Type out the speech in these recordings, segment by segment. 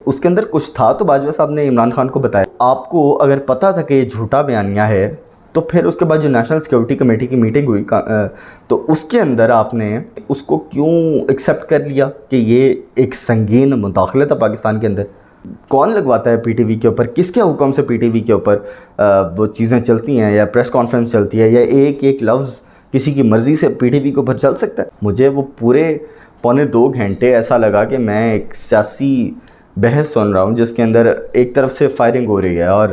اس کے اندر کچھ تھا تو باجوہ صاحب نے عمران خان کو بتایا. آپ کو اگر پتہ تھا کہ یہ جھوٹا بیانیہ ہے تو پھر اس کے بعد جو نیشنل سیکیورٹی کمیٹی کی میٹنگ ہوئی تو اس کے اندر آپ نے اس کو کیوں ایکسیپٹ کر لیا کہ یہ ایک سنگین مداخلت ہے پاکستان کے اندر؟ کون لگواتا ہے پی ٹی وی کے اوپر؟ کس کے حکم سے پی ٹی وی کے اوپر وہ چیزیں چلتی ہیں یا پریس کانفرنس چلتی ہے یا ایک ایک لفظ کسی کی مرضی سے پی ٹی وی کے اوپر چل سکتا ہے؟ مجھے وہ پورے 1.25 گھنٹے ایسا لگا کہ میں ایک سیاسی بحث سن رہا ہوں جس کے اندر ایک طرف سے فائرنگ ہو رہی ہے اور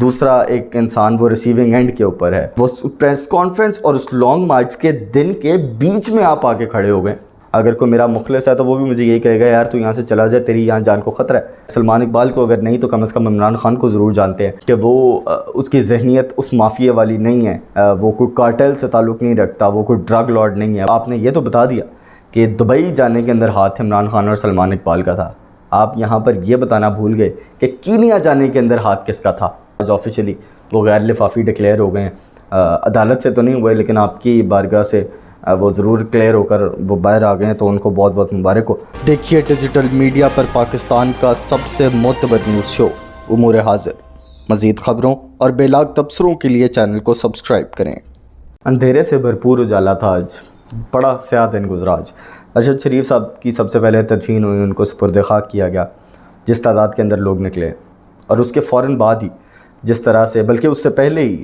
دوسرا ایک انسان وہ ریسیونگ اینڈ کے اوپر ہے. وہ پریس کانفرنس اور اس لانگ مارچ کے دن کے بیچ میں آپ آ کے کھڑے ہو گئے. اگر کوئی میرا مخلص ہے تو وہ بھی مجھے یہی کہے گا یار تو یہاں سے چلا جائے، تیری یہاں جان کو خطرہ ہے. سلمان اقبال کو اگر نہیں تو کم از کم عمران خان کو ضرور جانتے ہیں کہ وہ اس کی ذہنیت اس مافیا والی نہیں ہے، وہ کوئی کارٹل سے تعلق نہیں رکھتا، وہ کوئی ڈرگ لارڈ نہیں ہے. آپ نے یہ تو بتا دیا کہ دبئی جانے کے اندر ہاتھ عمران خان اور سلمان اقبال کا تھا. آپ یہاں پر یہ بتانا بھول گئے کہ کینیا جانے کے اندر ہاتھ کس کا تھا. آج آفیشلی وہ غیر لفافی ڈکلیئر ہو گئے ہیں، عدالت سے تو نہیں ہوئے لیکن آپ کی بارگاہ سے وہ ضرور کلیئر ہو کر وہ باہر آ گئے ہیں، تو ان کو بہت بہت مبارک ہو. دیکھیے ڈیجیٹل میڈیا پر پاکستان کا سب سے معتبر نیوز شو امور حاضر. مزید خبروں اور بے لاگ تبصروں کے لیے چینل کو سبسکرائب کریں. اندھیرے سے بھرپور اجالا تھا آج، بڑا سیاہ دن گزرا آج. ارشد شریف صاحب کی سب سے پہلے تدفین ہوئی، ان کو سپرد خاک کیا گیا جس تعداد کے اندر لوگ نکلے، اور اس کے فوراً بعد ہی جس طرح سے، بلکہ اس سے پہلے ہی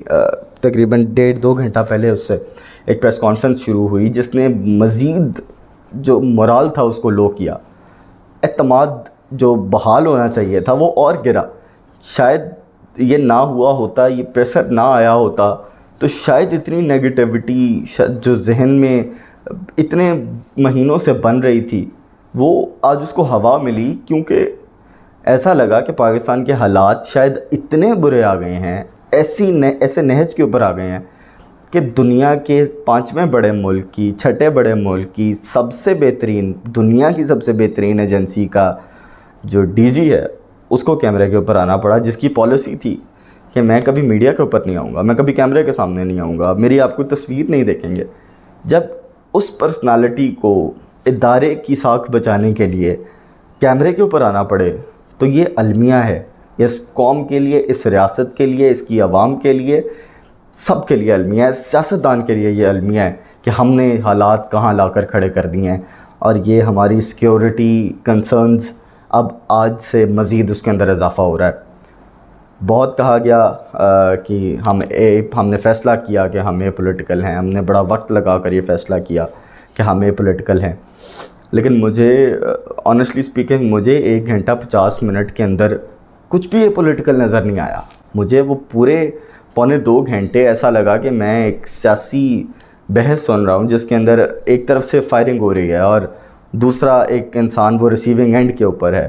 تقریباً 1.5-2 گھنٹہ پہلے اس سے ایک پریس کانفرنس شروع ہوئی جس نے مزید جو مورال تھا اس کو لو کیا. اعتماد جو بحال ہونا چاہیے تھا وہ اور گرا. شاید یہ نہ ہوا ہوتا، یہ پریشر نہ آیا ہوتا تو شاید اتنی نیگیٹیوٹی جو ذہن میں اتنے مہینوں سے بن رہی تھی وہ آج اس کو ہوا ملی، کیونکہ ایسا لگا کہ پاکستان کے حالات شاید اتنے برے آ گئے ہیں، ایسے نہج کے اوپر آ گئے ہیں کہ دنیا کے 5ویں بڑے ملک کی، 6 بڑے ملک کی سب سے بہترین، دنیا کی سب سے بہترین ایجنسی کا جو ڈی جی ہے اس کو کیمرے کے اوپر آنا پڑا، جس کی پالیسی تھی کہ میں کبھی میڈیا کے اوپر نہیں آؤں گا، میں کبھی کیمرے کے سامنے نہیں آؤں گا، میری آپ کوئی تصویر نہیں دیکھیں گے. جب اس پرسنالٹی کو ادارے کی ساکھ بچانے کے لیے کیمرے کے اوپر آنا پڑے تو یہ المیہ ہے. اس قوم کے لیے، اس ریاست کے لیے، اس کی عوام کے لیے، سب کے لیے المیہ ہے. سیاستدان کے لیے یہ المیہ ہے کہ ہم نے حالات کہاں لا کر کھڑے کر دیے ہیں، اور یہ ہماری سیکیورٹی کنسرنز اب آج سے مزید اس کے اندر اضافہ ہو رہا ہے. بہت کہا گیا کہ ہم نے فیصلہ کیا کہ ہم اے پولیٹیکل ہیں، ہم نے بڑا وقت لگا کر یہ فیصلہ کیا کہ ہم اے پولیٹیکل ہیں، لیکن مجھے آنیسٹلی اسپیکنگ مجھے 1 گھنٹہ 50 منٹ کے اندر کچھ بھی اے پولیٹیکل نظر نہیں آیا. مجھے وہ پورے 1.25 گھنٹے ایسا لگا کہ میں ایک سیاسی بحث سن رہا ہوں جس کے اندر ایک طرف سے فائرنگ ہو رہی ہے اور دوسرا ایک انسان وہ ریسیونگ اینڈ کے اوپر ہے.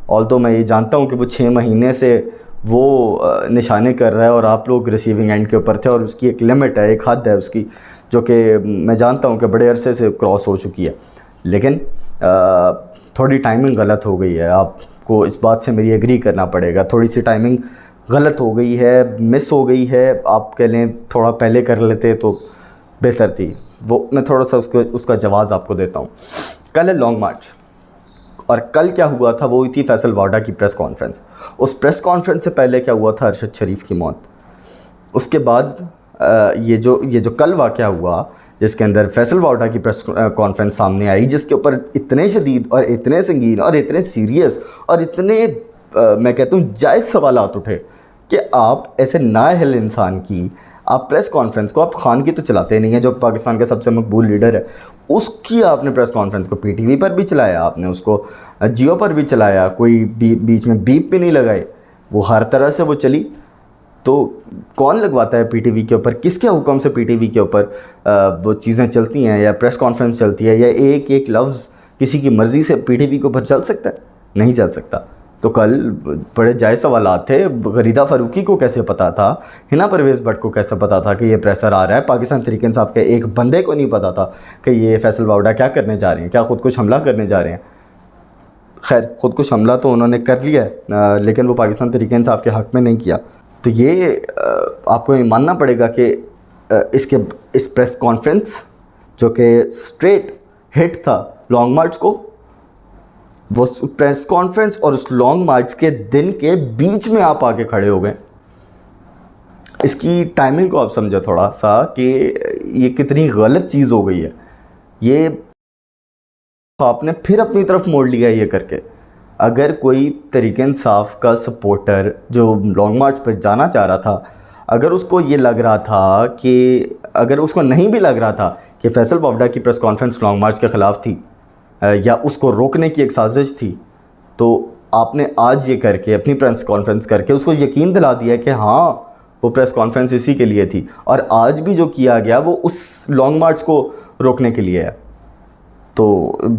آلدو میں یہ جانتا ہوں کہ وہ 6 مہینے سے وہ نشانے کر رہا ہے اور آپ لوگ ریسیونگ اینڈ کے اوپر تھے، اور اس کی ایک لمٹ ہے، ایک حد ہے اس کی، جو کہ میں جانتا ہوں کہ بڑے عرصے سے کراس ہو چکی ہے. لیکن تھوڑی ٹائمنگ غلط ہو گئی ہے، آپ کو اس بات سے میری ایگری کرنا پڑے گا. تھوڑی سی ٹائمنگ غلط ہو گئی ہے، مس ہو گئی ہے. آپ کہہ لیں تھوڑا پہلے کر لیتے تو بہتر تھی. وہ میں تھوڑا سا اس کا جواز آپ کو دیتا ہوں. کل ہے لانگ مارچ، اور کل کیا ہوا تھا، وہ ہوئی تھی فیصل واڈا کی پریس کانفرنس. اس پریس کانفرنس سے پہلے کیا ہوا تھا، ارشد شریف کی موت. اس کے بعد یہ جو کل واقعہ ہوا جس کے اندر فیصل واڈا کی پریس کانفرنس سامنے آئی، جس کے اوپر اتنے شدید اور اتنے سنگین اور اتنے سیریس اور اتنے میں کہتا ہوں جائز سوالات اٹھے کہ آپ ایسے نااہل انسان کی آپ پریس کانفرنس کو، آپ خان کی تو چلاتے نہیں ہیں جو پاکستان کا سب سے مقبول لیڈر ہے، اس کی آپ نے پریس کانفرنس کو پی ٹی وی پر بھی چلایا، آپ نے اس کو جیو پر بھی چلایا، کوئی بیچ میں بیپ بھی نہیں لگائے، وہ ہر طرح سے وہ چلی. تو کون لگواتا ہے پی ٹی وی کے اوپر؟ کس کے حکم سے پی ٹی وی کے اوپر وہ چیزیں چلتی ہیں یا پریس کانفرنس چلتی ہے یا ایک ایک لفظ کسی کی مرضی سے پی ٹی وی کے اوپر چل سکتا ہے؟ نہیں چل سکتا. تو کل بڑے جائز سوالات تھے. غریدہ فاروقی کو کیسے پتا تھا، ہنا پرویز بٹ کو کیسے پتا تھا کہ یہ پریسر آ رہا ہے؟ پاکستان تحریک انصاف کے ایک بندے کو نہیں پتا تھا کہ یہ فیصل واوڈا کیا کرنے جا رہے ہیں، کیا خود کش حملہ کرنے جا رہے ہیں. خیر خود کش حملہ تو انہوں نے کر لیا ہے، لیکن وہ پاکستان تحریک انصاف کے حق میں نہیں کیا. تو یہ آپ کو یہ ماننا پڑے گا کہ اس پریس کانفرنس جو کہ اسٹریٹ ہٹ تھا لانگ مارچ کو، وہ پریس کانفرنس اور اس لانگ مارچ کے دن کے بیچ میں آپ آ کے کھڑے ہو گئے. اس کی ٹائمنگ کو آپ سمجھے تھوڑا سا کہ یہ کتنی غلط چیز ہو گئی ہے. یہ آپ نے پھر اپنی طرف موڑ لیا یہ کر کے. اگر کوئی تحریک انصاف کا سپورٹر جو لانگ مارچ پر جانا چاہ رہا تھا، اگر اس کو یہ لگ رہا تھا کہ اگر اس کو نہیں بھی لگ رہا تھا کہ فیصل وافڈا کی پریس کانفرنس لانگ مارچ کے خلاف تھی یا اس کو روکنے کی ایک سازش تھی، تو آپ نے آج یہ کر کے اپنی پریس کانفرنس کر کے اس کو یقین دلا دیا کہ ہاں وہ پریس کانفرنس اسی کے لیے تھی، اور آج بھی جو کیا گیا وہ اس لانگ مارچ کو روکنے کے لیے ہے. تو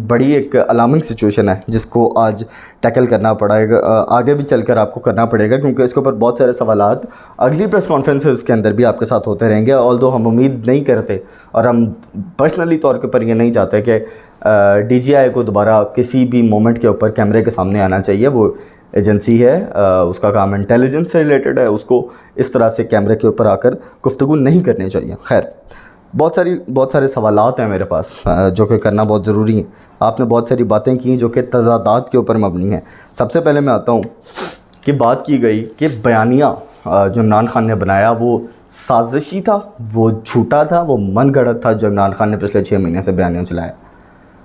بڑی ایک الارمنگ سچویشن ہے جس کو آج ٹیکل کرنا پڑے گا، آگے بھی چل کر آپ کو کرنا پڑے گا، کیونکہ اس کے اوپر بہت سارے سوالات اگلی پریس کانفرنسز کے اندر بھی آپ کے ساتھ ہوتے رہیں گے. آلدو ہم امید نہیں کرتے اور ہم پرسنلی طور کے پر یہ نہیں چاہتے کہ ڈی جی آئی کو دوبارہ کسی بھی مومنٹ کے اوپر کیمرے کے سامنے آنا چاہیے. وہ ایجنسی ہے، اس کا کام انٹیلیجنس سے ریلیٹڈ ہے، اس کو اس طرح سے کیمرے کے اوپر آ کر گفتگو نہیں کرنی چاہیے. خیر، بہت سارے سوالات ہیں میرے پاس جو کہ کرنا بہت ضروری ہیں. آپ نے بہت ساری باتیں کی جو کہ تضادات کے اوپر مبنی ہیں. سب سے پہلے میں آتا ہوں کہ بات کی گئی کہ بیانیہ جو عمران خان نے بنایا وہ سازشی تھا، وہ جھوٹا تھا، وہ من گھڑت تھا جو عمران خان نے پچھلے 6 مہینے سے بیانیہ چلایا.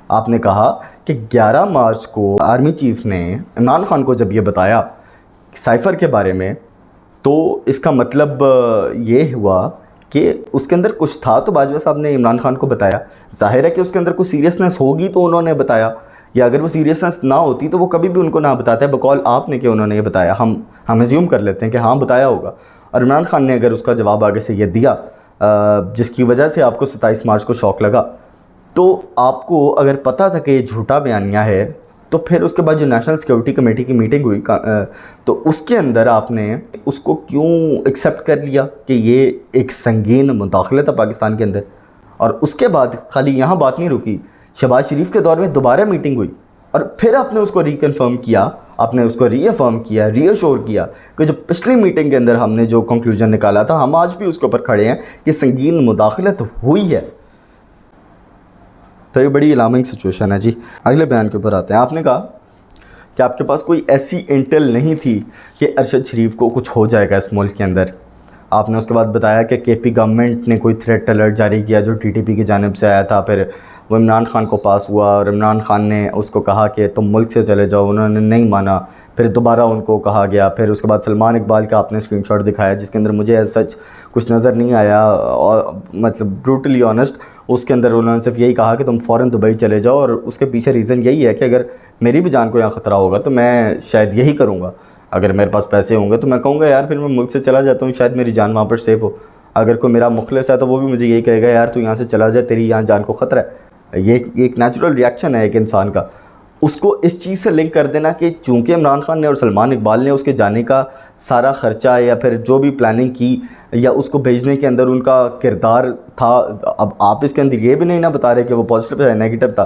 آپ نے کہا کہ 11 مارچ کو آرمی چیف نے عمران خان کو جب یہ بتایا سائفر کے بارے میں، تو اس کا مطلب یہ ہوا کہ اس کے اندر کچھ تھا تو باجوہ صاحب نے عمران خان کو بتایا. ظاہر ہے کہ اس کے اندر کوئی سیریسنس ہوگی تو انہوں نے بتایا، یا اگر وہ سیریسنس نہ ہوتی تو وہ کبھی بھی ان کو نہ بتاتے بقول آپ نے کہ انہوں نے یہ بتایا. ہم ایزیوم کر لیتے ہیں کہ ہاں بتایا ہوگا. اور عمران خان نے اگر اس کا جواب آگے سے یہ دیا جس کی وجہ سے آپ کو 27 مارچ کو شوق لگا، تو آپ کو اگر پتہ تھا کہ یہ جھوٹا بیانیہ ہے، تو پھر اس کے بعد جو نیشنل سیکیورٹی کمیٹی کی میٹنگ ہوئی تو اس کے اندر آپ نے اس کو کیوں ایکسیپٹ کر لیا کہ یہ ایک سنگین مداخلت ہے پاکستان کے اندر؟ اور اس کے بعد خالی یہاں بات نہیں رکی، شہباز شریف کے دور میں دوبارہ میٹنگ ہوئی اور پھر آپ نے اس کو ریکنفرم کیا، آپ نے اس کو ری افرم کیا، ری ایشور کیا کہ جو پچھلی میٹنگ کے اندر ہم نے جو کنکلوژن نکالا تھا ہم آج بھی اس کے اوپر کھڑے ہیں کہ سنگین مداخلت ہوئی ہے. تو یہ بڑی الارمنگ سچویشن ہے. جی اگلے بیان کے اوپر آتے ہیں. آپ نے کہا کہ آپ کے پاس کوئی ایسی انٹل نہیں تھی کہ ارشد شریف کو کچھ ہو جائے گا اس ملک کے اندر. آپ نے اس کے بعد بتایا کہ کے پی گورنمنٹ نے کوئی تھریٹ الرٹ جاری کیا جو ٹی ٹی پی کی جانب سے آیا تھا، پھر وہ عمران خان کو پاس ہوا اور عمران خان نے اس کو کہا کہ تم ملک سے چلے جاؤ، انہوں نے نہیں مانا، پھر دوبارہ ان کو کہا گیا. پھر اس کے بعد سلمان اقبال کا آپ نے اسکرین شاٹ دکھایا جس کے اندر مجھے ایز سچ کچھ نظر نہیں آیا، اور مطلب بروٹلی آنیسٹ اس کے اندر انہوں نے صرف یہی کہا کہ تم فوراً دبئی چلے جاؤ، اور اس کے پیچھے ریزن یہی ہے کہ اگر میری بھی جان کو یہاں خطرہ ہوگا تو میں شاید یہی کروں گا. اگر میرے پاس پیسے ہوں گے تو میں کہوں گا یار پھر میں ملک سے چلا جاتا ہوں، شاید میری جان وہاں پر سیف ہو. اگر کوئی میرا مخلص ہے تو وہ بھی مجھے یہی کہے گا یار تو یہاں سے چلا جائے، تیری یہاں جان کو خطرہ ہے. یہ ایک نیچرل ریاکشن ہے ایک انسان کا. اس کو اس چیز سے لنک کر دینا کہ چونکہ عمران خان نے اور سلمان اقبال نے اس کے جانے کا سارا خرچہ یا پھر جو بھی پلاننگ کی یا اس کو بھیجنے کے اندر ان کا کردار تھا، اب آپ اس کے اندر یہ بھی نہیں نہ بتا رہے کہ وہ پازیٹیو تھا یا نیگیٹو تھا،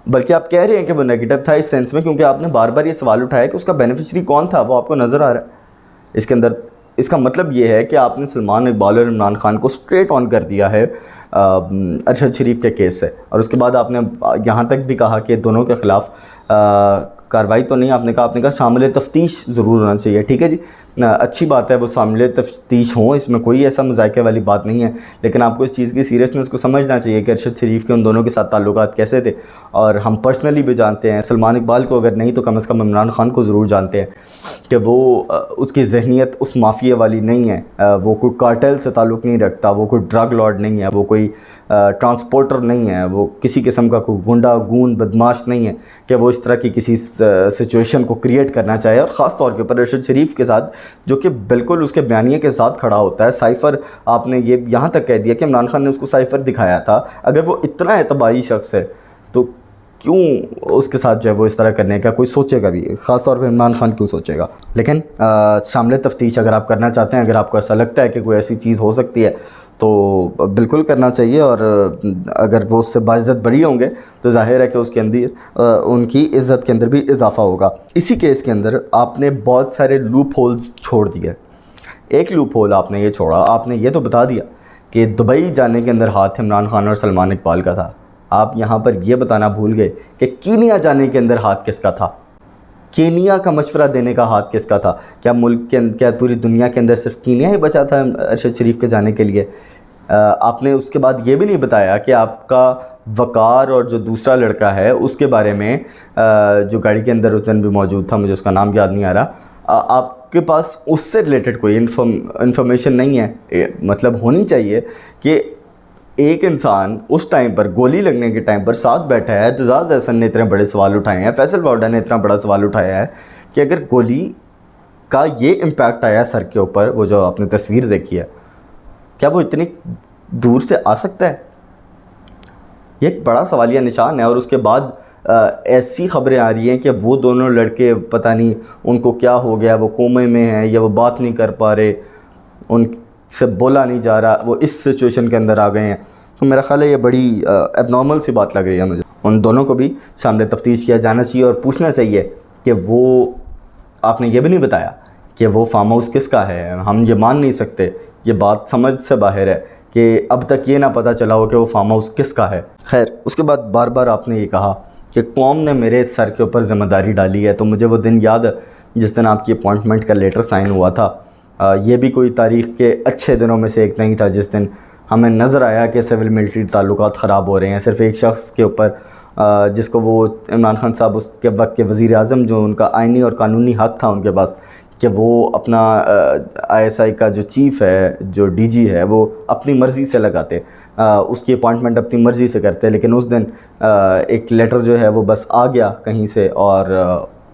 بلکہ آپ کہہ رہے ہیں کہ وہ نیگیٹو تھا اس سینس میں کیونکہ آپ نے بار بار یہ سوال اٹھایا کہ اس کا بینیفیشری کون تھا، وہ آپ کو نظر آ رہا ہے اس کے اندر. اس کا مطلب یہ ہے کہ آپ نے سلمان اقبال اور عمران خان کو سٹریٹ آن کر دیا ہے ارشد شریف کے کیس سے. اور اس کے بعد آپ نے یہاں تک بھی کہا کہ دونوں کے خلاف کارروائی تو نہیں، آپ نے کہا شامل تفتیش ضرور ہونا چاہیے. ٹھیک ہے جی، اچھی بات ہے وہ شامل تفتیش ہوں، اس میں کوئی ایسا مذائقے والی بات نہیں ہے، لیکن آپ کو اس چیز کی سیریسنس کو سمجھنا چاہیے کہ ارشد شریف کے ان دونوں کے ساتھ تعلقات کیسے تھے. اور ہم پرسنلی بھی جانتے ہیں، سلمان اقبال کو اگر نہیں تو کم از کم عمران خان کو ضرور جانتے ہیں کہ وہ اس کی ذہنیت اس مافیا والی نہیں ہے، وہ کوئی کارٹل سے تعلق نہیں رکھتا، وہ کوئی ڈرگ لارڈ نہیں ہے، وہ کوئی ٹرانسپورٹر نہیں ہے، وہ کسی قسم کا کوئی گنڈا گون بدماش نہیں ہے کہ وہ اس طرح کی کسی سچویشن کو کریٹ کرنا چاہے. اور خاص طور کے اوپر ارشد شریف کے ساتھ جو کہ بالکل اس کے بیانیے کے ساتھ کھڑا ہوتا ہے. سائفر آپ نے یہ یہاں تک کہہ دیا کہ عمران خان نے اس کو سائفر دکھایا تھا. اگر وہ اتنا اعتباری شخص ہے تو کیوں اس کے ساتھ جو ہے وہ اس طرح کرنے کا کوئی سوچے گا بھی، خاص طور پہ عمران خان کیوں سوچے گا. لیکن شامل تفتیش اگر آپ کرنا چاہتے ہیں، اگر آپ کو ایسا لگتا ہے کہ کوئی ایسی چیز ہو سکتی ہے تو بالکل کرنا چاہیے. اور اگر وہ اس سے باعزت بری ہوں گے تو ظاہر ہے کہ اس کے اندر ان کی عزت کے اندر بھی اضافہ ہوگا. اسی کیس کے اندر آپ نے بہت سارے لوپ ہولز چھوڑ دیے. ایک لوپ ہول آپ نے یہ چھوڑا، آپ نے یہ تو بتا دیا کہ دبئی جانے کے اندر ہاتھ عمران خان اور سلمان اقبال کا تھا. آپ یہاں پر یہ بتانا بھول گئے کہ کینیا جانے کے اندر ہاتھ کس کا تھا، کینیا کا مشورہ دینے کا ہاتھ کس کا تھا؟ کیا ملک کے کیا پوری دنیا کے اندر صرف کینیا ہی بچا تھا ارشد شریف کے جانے کے لیے؟ آپ نے اس کے بعد یہ بھی نہیں بتایا کہ آپ کا وقار اور جو دوسرا لڑکا ہے اس کے بارے میں جو گاڑی کے اندر اس دن بھی موجود تھا، مجھے اس کا نام یاد نہیں آ رہا، آپ کے پاس اس سے ریلیٹڈ کوئی انفارمیشن نہیں ہے؟ مطلب ہونی چاہیے کہ ایک انسان اس ٹائم پر گولی لگنے کے ٹائم پر ساتھ بیٹھا ہے، اعتزاز احسن نے اتنے بڑے سوال اٹھائے ہیں، فیصل باوڈا نے اتنا بڑا سوال اٹھایا ہے کہ اگر گولی کا یہ امپیکٹ آیا سر کے اوپر، وہ جو آپ نے تصویر دیکھی ہے، کیا وہ اتنی دور سے آ سکتا ہے؟ یہ ایک بڑا سوالیہ نشان ہے۔ اور اس کے بعد ایسی خبریں آ رہی ہیں کہ وہ دونوں لڑکے پتہ نہیں ان کو کیا ہو گیا، وہ کومے میں ہیں یا وہ بات نہیں کر پا رہے، ان سے بولا نہیں جا رہا، وہ اس سچویشن کے اندر آ گئے ہیں۔ تو میرا خیال ہے یہ بڑی ایب نارمل سی بات لگ رہی ہے مجھے۔ ان دونوں کو بھی شامل تفتیش کیا جانا چاہیے اور پوچھنا چاہیے کہ وہ، آپ نے یہ بھی نہیں بتایا کہ وہ فارم ہاؤس کس کا ہے۔ ہم یہ مان نہیں سکتے، یہ بات سمجھ سے باہر ہے کہ اب تک یہ نہ پتہ چلا ہو کہ وہ فارم ہاؤس کس کا ہے۔ خیر، اس کے بعد بار بار آپ نے یہ کہا کہ قوم نے میرے سر کے اوپر ذمہ داری ڈالی ہے، تو مجھے وہ دن یاد ہے جس دن آپ کی اپوائنٹمنٹ کا لیٹر سائن ہوا تھا۔ یہ بھی کوئی تاریخ کے اچھے دنوں میں سے ایک نہیں تھا جس دن ہمیں نظر آیا کہ سول ملٹری تعلقات خراب ہو رہے ہیں، صرف ایک شخص کے اوپر جس کو وہ عمران خان صاحب اس کے وقت کے وزیر اعظم، جو ان کا آئینی اور قانونی حق تھا ان کے پاس کہ وہ اپنا ISI کا جو چیف ہے، جو DG ہے، وہ اپنی مرضی سے لگاتے، اس کی اپوائنٹمنٹ اپنی مرضی سے کرتے، لیکن اس دن ایک لیٹر جو ہے وہ بس آ گیا کہیں سے اور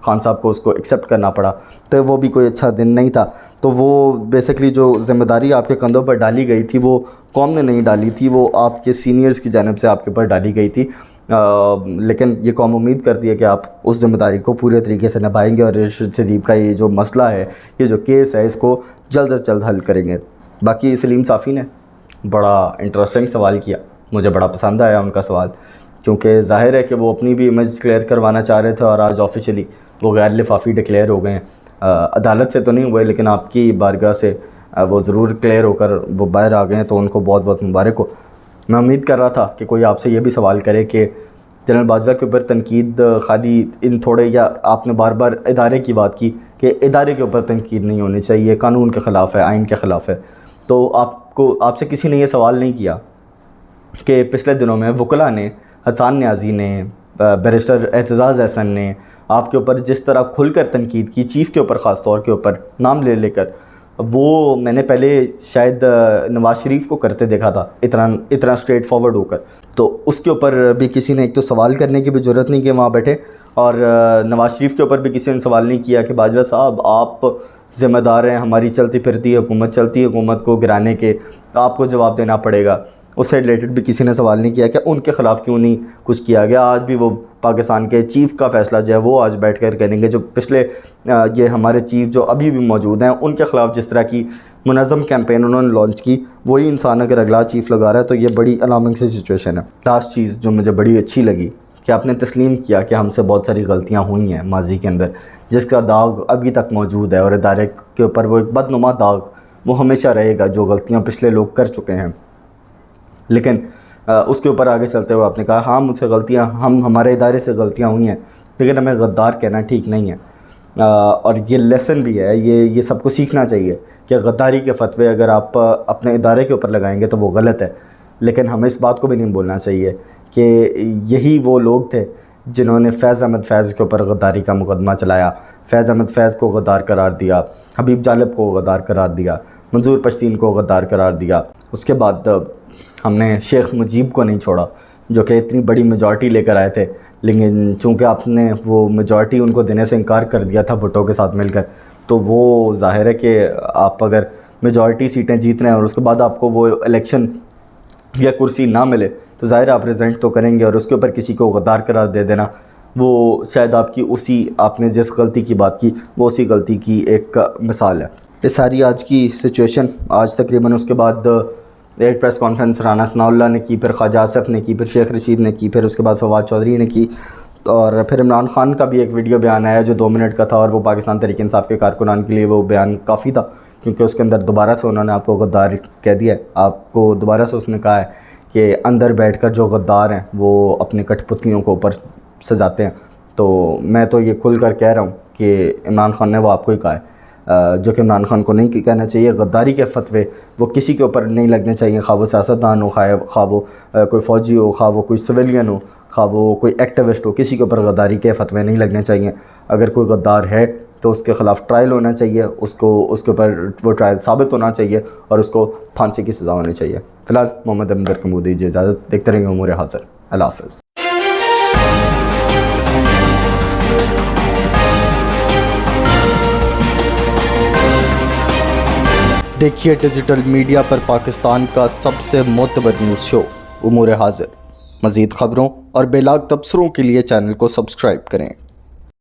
خان صاحب کو اس کو ایکسیپٹ کرنا پڑا، تو وہ بھی کوئی اچھا دن نہیں تھا۔ تو وہ بیسکلی جو ذمہ داری آپ کے کندھوں پر ڈالی گئی تھی وہ قوم نے نہیں ڈالی تھی، وہ آپ کے سینئرز کی جانب سے آپ کے اوپر ڈالی گئی تھی، لیکن یہ قوم امید کرتی ہے کہ آپ اس ذمہ داری کو پورے طریقے سے نبھائیں گے اور ارشد شریف کا یہ جو مسئلہ ہے، یہ جو کیس ہے، اس کو جلد از جلد حل کریں گے۔ باقی سلیم صافی نے بڑا انٹرسٹنگ سوال کیا، مجھے بڑا پسند آیا ان کا سوال، کیونکہ ظاہر ہے کہ وہ اپنی بھی امیج کلیئر کروانا چاہ رہے تھے اور آج آفیشلی وہ غیر لفافی ڈکلیئر ہو گئے ہیں۔ عدالت سے تو نہیں ہوئے لیکن آپ کی بارگاہ سے وہ ضرور کلیئر ہو کر وہ باہر آ گئے ہیں، تو ان کو بہت بہت مبارک ہو۔ میں امید کر رہا تھا کہ کوئی آپ سے یہ بھی سوال کرے کہ جنرل باجوہ کے اوپر تنقید خالی ان تھوڑے، یا آپ نے بار بار ادارے کی بات کی کہ ادارے کے اوپر تنقید نہیں ہونی چاہیے، قانون کے خلاف ہے، آئین کے خلاف ہے، تو آپ سے کسی نے یہ سوال نہیں کیا کہ پچھلے دنوں میں وکلاء نے، حسان نیازی نے، بیرسٹر اعتزاز احسن نے آپ کے اوپر جس طرح کھل کر تنقید کی، چیف کے اوپر خاص طور کے اوپر نام لے لے کر، وہ میں نے پہلے شاید نواز شریف کو کرتے دیکھا تھا اتنا اسٹریٹ فارورڈ ہو کر، تو اس کے اوپر بھی کسی نے ایک تو سوال کرنے کی بھی جرت نہیں کہ وہاں بیٹھے، اور نواز شریف کے اوپر بھی کسی نے سوال نہیں کیا کہ باجوہ صاحب آپ ذمہ دار ہیں، ہماری چلتی پھرتی حکومت چلتی ہے، حکومت کو گرانے کے، آپ کو جواب دینا پڑے گا۔ اس سے ریلیٹڈ بھی کسی نے سوال نہیں کیا کہ ان کے خلاف کیوں نہیں کچھ کیا گیا۔ آج بھی وہ پاکستان کے چیف کا فیصلہ جو ہے وہ آج بیٹھ کر کریں گے، جو پچھلے یہ ہمارے چیف جو ابھی بھی موجود ہیں ان کے خلاف جس طرح کی منظم کیمپین انہوں نے لانچ کی، وہی انسان اگر اگلا چیف لگا رہا ہے تو یہ بڑی الارمنگ سی سچویشن ہے۔ لاسٹ چیز جو مجھے بڑی اچھی لگی کہ آپ نے تسلیم کیا کہ ہم سے بہت ساری غلطیاں ہوئی ہیں ماضی کے اندر، جس کا داغ ابھی تک موجود ہے اور ادارے کے اوپر وہ ایک بدنما داغ وہ ہمیشہ رہے گا، جو غلطیاں پچھلے لوگ کر چکے ہیں۔ لیکن اس کے اوپر آگے چلتے ہوئے آپ نے کہا ہاں مجھ سے غلطیاں، ہمارے ادارے سے غلطیاں ہوئی ہیں، لیکن ہمیں غدار کہنا ٹھیک نہیں ہے، اور یہ لیسن بھی ہے، یہ سب کو سیکھنا چاہیے کہ غداری کے فتوے اگر آپ اپنے ادارے کے اوپر لگائیں گے تو وہ غلط ہے، لیکن ہمیں اس بات کو بھی نہیں بولنا چاہیے کہ یہی وہ لوگ تھے جنہوں نے فیض احمد فیض کے اوپر غداری کا مقدمہ چلایا، فیض احمد فیض کو غدار قرار دیا، حبیب جالب کو غدار قرار دیا، منظور پشتین کو غدار قرار دیا۔ اس کے بعد ہم نے شیخ مجیب کو نہیں چھوڑا جو کہ اتنی بڑی میجورٹی لے کر آئے تھے، لیکن چونکہ آپ نے وہ میجورٹی ان کو دینے سے انکار کر دیا تھا بھٹو کے ساتھ مل کر، تو وہ ظاہر ہے کہ آپ اگر میجورٹی سیٹیں جیت رہے ہیں اور اس کے بعد آپ کو وہ الیکشن یا کرسی نہ ملے تو ظاہر آپ ریزنٹ تو کریں گے، اور اس کے اوپر کسی کو غدار قرار دے دینا وہ شاید آپ نے جس غلطی کی بات کی وہ اسی غلطی کی ایک مثال ہے۔ یہ ساری آج کی سچویشن، آج تقریباً اس کے بعد ایک پریس کانفرنس رانا ثناء اللہ نے کی، پھر خواجہ آصف نے کی، پھر شیخ رشید نے کی، پھر اس کے بعد فواد چودھری نے کی، اور پھر عمران خان کا بھی ایک ویڈیو بیان آیا جو 2 منٹ کا تھا، اور وہ پاکستان تحریک انصاف کے کارکنان کے لیے وہ بیان کافی تھا، کیونکہ اس کے اندر دوبارہ سے انہوں نے آپ کو غدار کہہ دیا ہے، آپ کو دوبارہ سے اس نے کہا ہے کہ اندر بیٹھ کر جو غدار ہیں وہ اپنے کٹھ پتلیوں کو اوپر سجاتے ہیں. تو میں تو یہ کھل کر کہہ رہا ہوں کہ عمران خان نے وہ آپ کو ہی کہا ہے، جو کہ عمران خان کو نہیں کہنا چاہیے. غداری کے فتوے وہ کسی کے اوپر نہیں لگنے چاہیے، خواہ وہ سیاستدان ہو، خواہ وہ کوئی فوجی ہو، خواہ وہ کوئی سویلین ہو، خواہ وہ کوئی ایکٹیوسٹ ہو، کسی کے اوپر غداری کے فتوے نہیں لگنے چاہیے. اگر کوئی غدار ہے تو اس کے خلاف ٹرائل ہونا چاہیے، اس کے اوپر وہ ٹرائل ثابت ہونا چاہیے اور اس کو پھانسی کی سزا ہونی چاہیے. فی الحال محمد امجد کو دیجیے اجازت، دیکھتے رہیں گے امور حاضر. اللہ حافظ. دیکھیے ڈیجیٹل میڈیا پر پاکستان کا سب سے معتبر نیوز شو امور حاضر. مزید خبروں اور بے لاگ تبصروں کے لیے چینل کو سبسکرائب کریں.